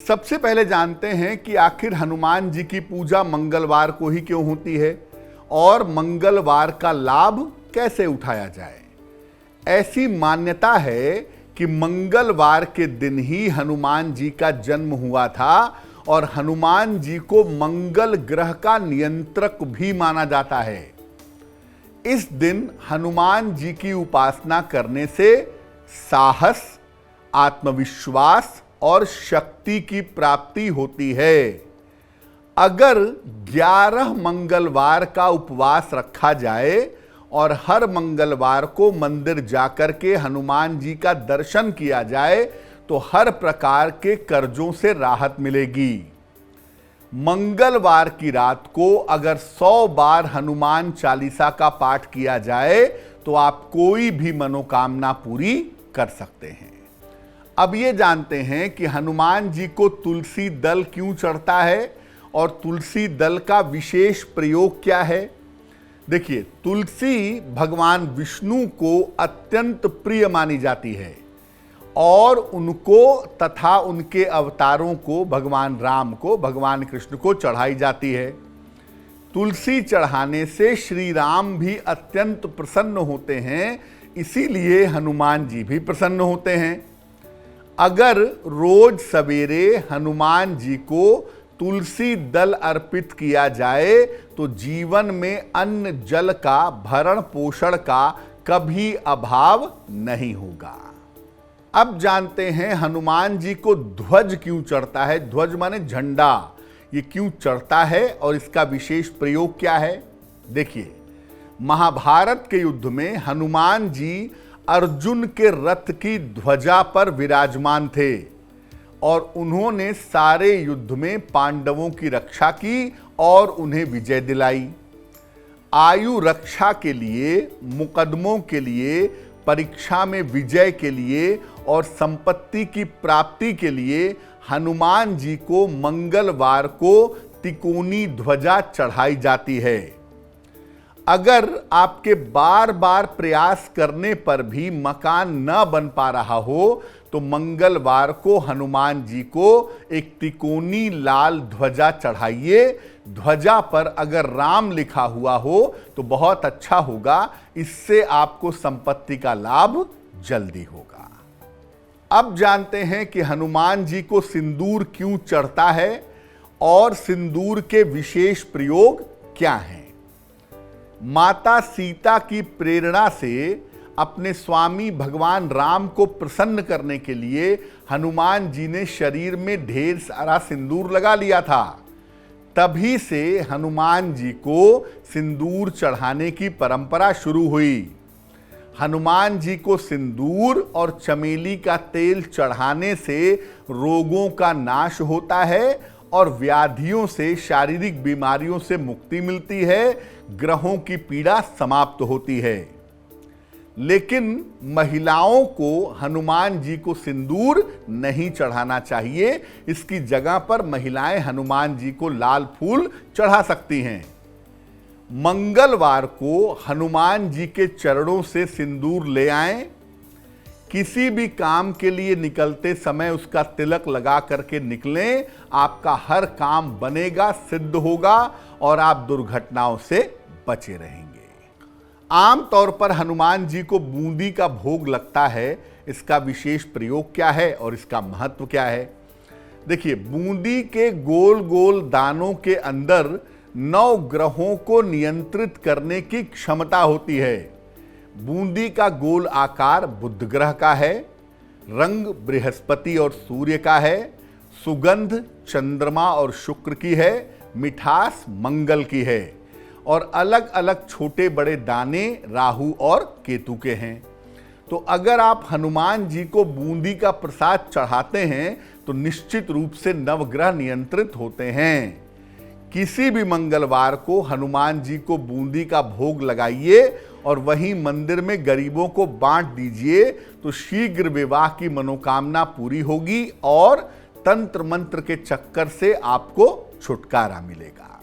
सबसे पहले जानते हैं कि आखिर हनुमान जी की पूजा मंगलवार को ही क्यों होती है और मंगलवार का लाभ कैसे उठाया जाए। ऐसी मान्यता है कि मंगलवार के दिन ही हनुमान जी का जन्म हुआ था और हनुमान जी को मंगल ग्रह का नियंत्रक भी माना जाता है। इस दिन हनुमान जी की उपासना करने से साहस, आत्मविश्वास और शक्ति की प्राप्ति होती है। अगर 11 मंगलवार का उपवास रखा जाए और हर मंगलवार को मंदिर जाकर के हनुमान जी का दर्शन किया जाए तो हर प्रकार के कर्जों से राहत मिलेगी। मंगलवार की रात को अगर 100 बार हनुमान चालीसा का पाठ किया जाए तो आप कोई भी मनोकामना पूरी कर सकते हैं। अब ये जानते हैं कि हनुमान जी को तुलसी दल क्यों चढ़ता है और तुलसी दल का विशेष प्रयोग क्या है। देखिए, तुलसी भगवान विष्णु को अत्यंत प्रिय मानी जाती है और उनको तथा उनके अवतारों को, भगवान राम को, भगवान कृष्ण को चढ़ाई जाती है। तुलसी चढ़ाने से श्री राम भी अत्यंत प्रसन्न होते हैं, इसीलिए हनुमान जी भी प्रसन्न होते हैं। अगर रोज सवेरे हनुमान जी को तुलसी दल अर्पित किया जाए तो जीवन में अन्न जल का, भरण पोषण का कभी अभाव नहीं होगा। अब जानते हैं हनुमान जी को ध्वज क्यों चढ़ता है। ध्वज माने झंडा। ये क्यों चढ़ता है और इसका विशेष प्रयोग क्या है। देखिए, महाभारत के युद्ध में हनुमान जी अर्जुन के रथ की ध्वजा पर विराजमान थे और उन्होंने सारे युद्ध में पांडवों की रक्षा की और उन्हें विजय दिलाई। आयु रक्षा के लिए, मुकदमों के लिए, परीक्षा में विजय के लिए और संपत्ति की प्राप्ति के लिए हनुमान जी को मंगलवार को तिकोनी ध्वजा चढ़ाई जाती है। अगर आपके बार बार प्रयास करने पर भी मकान न बन पा रहा हो तो मंगलवार को हनुमान जी को एक तिकोनी लाल ध्वजा चढ़ाइए। ध्वजा पर अगर राम लिखा हुआ हो तो बहुत अच्छा होगा, इससे आपको संपत्ति का लाभ जल्दी होगा। अब जानते हैं कि हनुमान जी को सिंदूर क्यों चढ़ता है और सिंदूर के विशेष प्रयोग क्या हैं। माता सीता की प्रेरणा से अपने स्वामी भगवान राम को प्रसन्न करने के लिए हनुमान जी ने शरीर में ढेर सारा सिंदूर लगा लिया था। तभी से हनुमान जी को सिंदूर चढ़ाने की परंपरा शुरू हुई। हनुमान जी को सिंदूर और चमेली का तेल चढ़ाने से रोगों का नाश होता है और व्याधियों से, शारीरिक बीमारियों से मुक्ति मिलती है, ग्रहों की पीड़ा समाप्त होती है। लेकिन महिलाओं को हनुमान जी को सिंदूर नहीं चढ़ाना चाहिए। इसकी जगह पर महिलाएं हनुमान जी को लाल फूल चढ़ा सकती हैं। मंगलवार को हनुमान जी के चरणों से सिंदूर ले आएं। किसी भी काम के लिए निकलते समय उसका तिलक लगा करके निकलें। आपका हर काम बनेगा, सिद्ध होगा और आप दुर्घटनाओं से बचे रहेंगे। आम तौर पर हनुमान जी को बूंदी का भोग लगता है। इसका विशेष प्रयोग क्या है और इसका महत्व क्या है। देखिए, बूंदी के गोल गोल दानों के अंदर 9 ग्रहों को नियंत्रित करने की क्षमता होती है। बूंदी का गोल आकार बुध ग्रह का है, रंग बृहस्पति और सूर्य का है, सुगंध चंद्रमा और शुक्र की है, मिठास मंगल की है और अलग अलग छोटे बड़े दाने राहु और केतु के हैं। तो अगर आप हनुमान जी को बूंदी का प्रसाद चढ़ाते हैं तो निश्चित रूप से नवग्रह नियंत्रित होते हैं। किसी भी मंगलवार को हनुमान जी को बूंदी का भोग लगाइए और वहीं मंदिर में गरीबों को बांट दीजिए तो शीघ्र विवाह की मनोकामना पूरी होगी और तंत्र मंत्र के चक्कर से आपको छुटकारा मिलेगा।